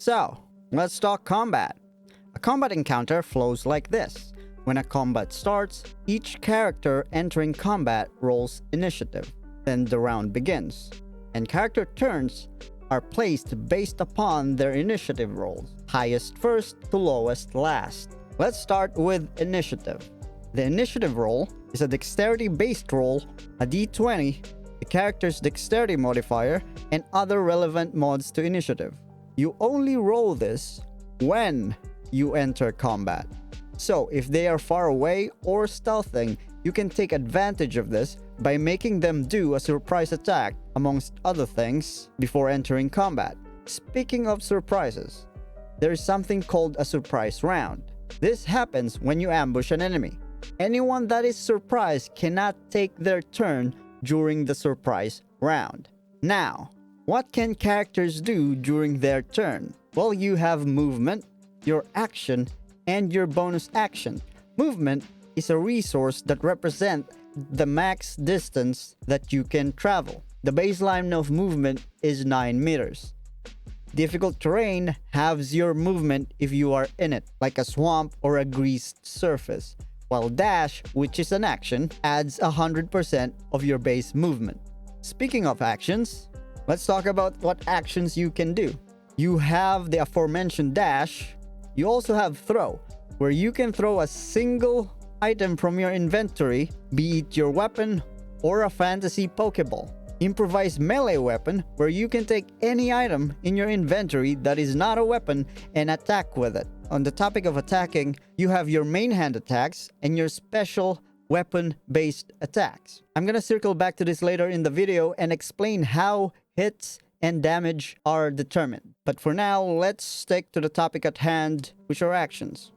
So, let's talk combat. A combat encounter flows like this. When a combat starts, each character entering combat rolls initiative. Then the round begins, and character turns are placed based upon their initiative rolls, highest first to lowest last. Let's start with initiative. The initiative roll is a dexterity-based roll, a d20, the character's dexterity modifier, and other relevant mods to initiative. You only roll this when you enter combat. So if they are far away or stealthing, you can take advantage of this by making them do a surprise attack, amongst other things, before entering combat. Speaking of surprises, there is something called a surprise round. This happens when you ambush an enemy. Anyone that is surprised cannot take their turn during the surprise round. Now, what can characters do during their turn? Well, you have movement, your action, and your bonus action. Movement is a resource that represents the max distance that you can travel. The baseline of movement is 9 meters. Difficult terrain halves your movement if you are in it, like a swamp or a greased surface, while dash, which is an action, adds 100% of your base movement. Speaking of actions, let's talk about what actions you can do. You have the aforementioned dash. You also have throw, where you can throw a single item from your inventory, be it your weapon or a fantasy Pokeball. Improvise melee weapon, where you can take any item in your inventory that is not a weapon and attack with it. On the topic of attacking, you have your main hand attacks and your special weapon-based attacks. I'm gonna circle back to this later in the video and explain how hits and damage are determined. But for now, let's stick to the topic at hand, which are actions.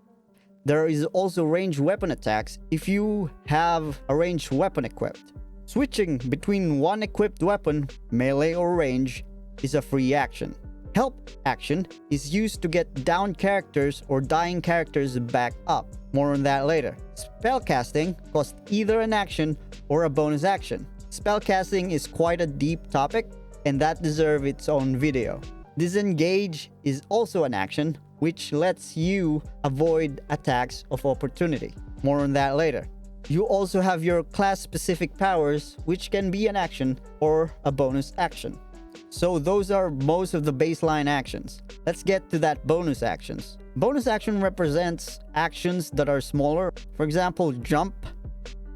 There is also ranged weapon attacks if you have a ranged weapon equipped. Switching between one equipped weapon, melee or range, is a free action. Help action is used to get down characters or dying characters back up. More on that later. Spellcasting costs either an action or a bonus action. Spellcasting is quite a deep topic, and that deserves its own video. Disengage is also an action, which lets you avoid attacks of opportunity. More on that later. You also have your class-specific powers, which can be an action or a bonus action. So those are most of the baseline actions. Let's get to that bonus actions. Bonus action represents actions that are smaller. For example, jump,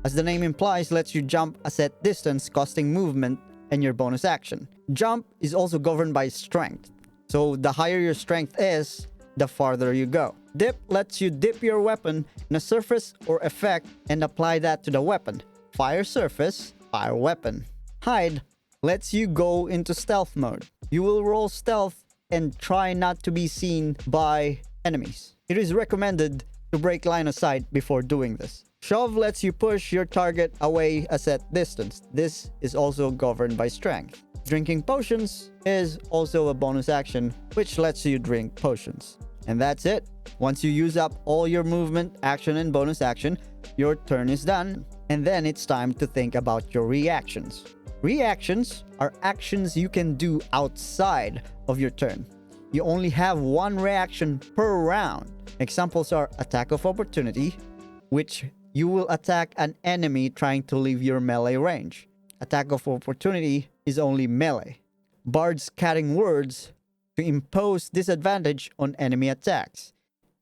as the name implies, lets you jump a set distance, costing movement and your bonus action. Jump is also governed by strength. So the higher your strength is, the farther you go. Dip lets you dip your weapon in a surface or effect and apply that to the weapon. Fire surface, fire weapon. Hide lets you go into stealth mode. You will roll stealth and try not to be seen by enemies. It is recommended to break line of sight before doing this. Shove lets you push your target away a set distance. This is also governed by strength. Drinking potions is also a bonus action, which lets you drink potions. And that's it. Once you use up all your movement, action, and bonus action, your turn is done. And then it's time to think about your reactions. Reactions are actions you can do outside of your turn. You only have one reaction per round. Examples are attack of opportunity, which you will attack an enemy trying to leave your melee range. Attack of opportunity is only melee. Bard's cutting words to impose disadvantage on enemy attacks.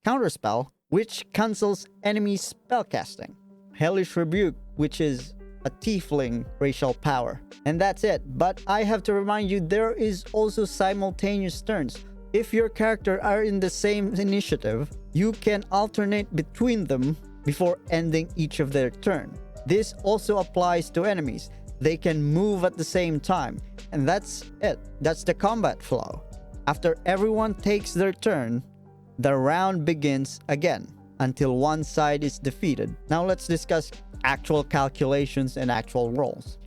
Counterspell, which cancels enemy spellcasting. Hellish Rebuke, which is a tiefling racial power. And that's it. But I have to remind you, there is also simultaneous turns. If your character are in the same initiative, you can alternate between them before ending each of their turn. This also applies to enemies. They can move at the same time. And that's it. That's the combat flow. After everyone takes their turn, the round begins again until one side is defeated. Now let's discuss actual calculations and actual rolls.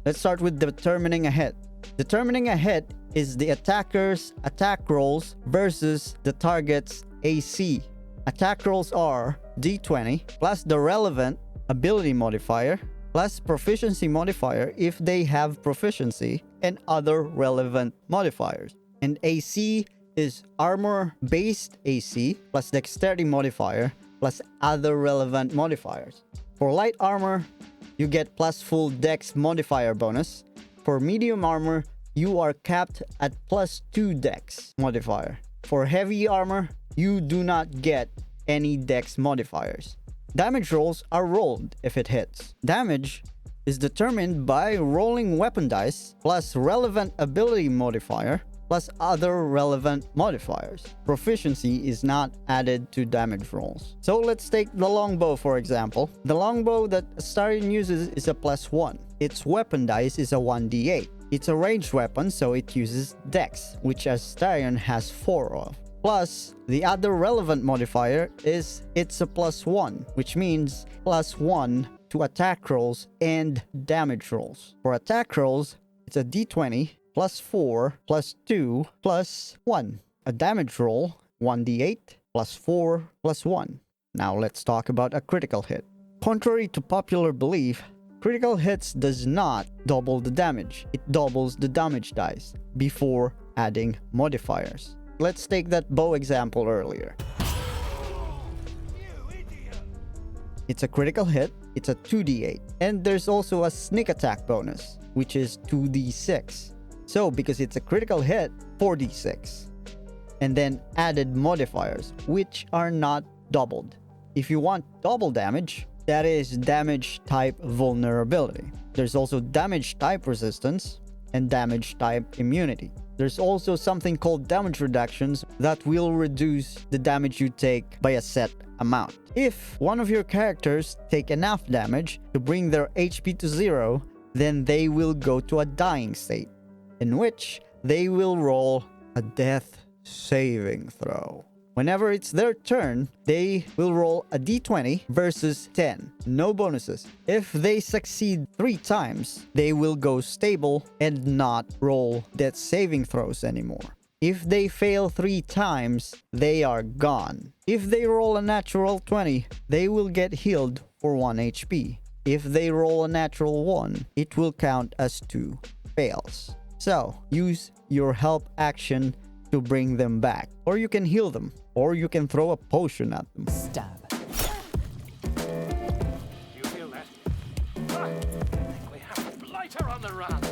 Let's start with determining a hit. Determining a hit is the attacker's attack rolls versus the target's AC. Attack rolls are d20 plus the relevant ability modifier plus proficiency modifier if they have proficiency and other relevant modifiers. And AC is armor-based AC plus dexterity modifier plus other relevant modifiers. For light armor, you get plus full dex modifier bonus. For medium armor, you are capped at plus 2 dex modifier. For heavy armor, you do not get any dex modifiers. Damage rolls are rolled if it hits. Damage is determined by rolling weapon dice plus relevant ability modifier plus other relevant modifiers. Proficiency is not added to damage rolls. So let's take the longbow for example. The longbow that Astarion uses is a +1. Its weapon dice is a 1d8. It's a ranged weapon, so it uses dex, which Astarion has 4 of. Plus, the other relevant modifier is it's a +1, which means +1 to attack rolls and damage rolls. For attack rolls, it's a d20 +4 +2 +1. A damage roll, 1d8 +4 +1. Now let's talk about a critical hit. Contrary to popular belief, critical hits does not double the damage. It doubles the damage dice before adding modifiers. Let's take that bow example earlier. It's a critical hit, it's a 2d8. And there's also a sneak attack bonus, which is 2d6. So because it's a critical hit, 4d6. And then added modifiers, which are not doubled. If you want double damage, that is damage type vulnerability. There's also damage type resistance and damage type immunity. There's also something called damage reductions that will reduce the damage you take by a set amount. If one of your characters take enough damage to bring their HP to 0, then they will go to a dying state, in which they will roll a death saving throw. Whenever it's their turn, they will roll a d20 versus 10. No bonuses. If they succeed 3 times, they will go stable and not roll death saving throws anymore. If they fail 3 times, they are gone. If they roll a natural 20, they will get healed for 1 HP. If they roll a natural 1, it will count as 2 fails. So, use your help action to bring them back. Or you can heal them. Or you can throw a potion at them. Stab. You feel that? I think we have a blighter on the run.